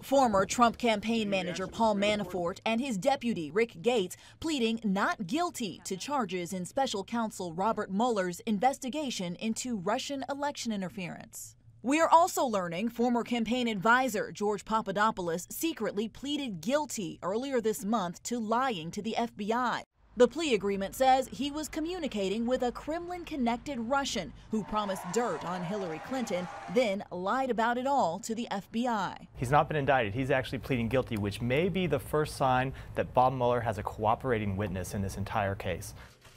Former Trump campaign manager Paul Manafort and his deputy Rick Gates pleading not guilty to charges in special counsel Robert Mueller's investigation into Russian election interference. We are also learning former campaign advisor George Papadopoulos secretly pleaded guilty earlier this month to lying to the FBI. The plea agreement says he was communicating with a Kremlin-connected Russian who promised dirt on Hillary Clinton, then lied about it all to the FBI. He's not been indicted. He's actually pleading guilty, which may be the first sign that Bob Mueller has a cooperating witness in this entire case.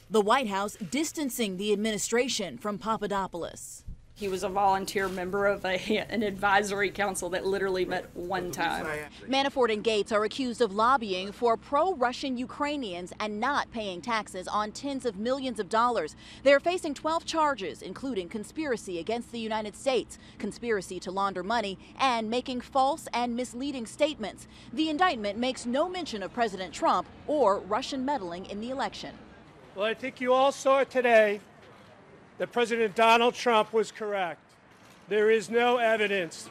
The White House distancing the administration from Papadopoulos. He was a volunteer member of an advisory council that literally met one time. Manafort and Gates are accused of lobbying for pro-Russian Ukrainians and not paying taxes on tens of millions of dollars. They're facing 12 charges, including conspiracy against the United States, conspiracy to launder money, and making false and misleading statements. The indictment makes no mention of President Trump or Russian meddling in the election. Well, I think you all saw today that President Donald Trump was correct. There is no evidence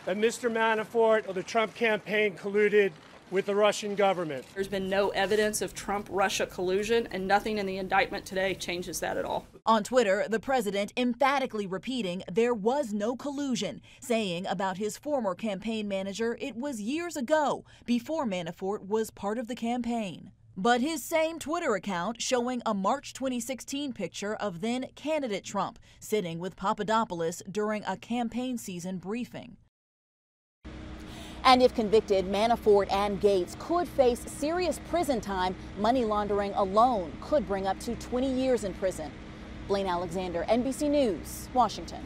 that Mr. Manafort or the Trump campaign colluded with the Russian government. There's been no evidence of Trump-Russia collusion, and nothing in the indictment today changes that at all. On Twitter, the president emphatically repeating there was no collusion, saying about his former campaign manager it was years ago, before Manafort was part of the campaign. But his same Twitter account showing a March 2016 picture of then-candidate Trump sitting with Papadopoulos during a campaign season briefing. And if convicted, Manafort and Gates could face serious prison time. Money laundering alone could bring up to 20 years in prison. Blayne Alexander, NBC News, Washington.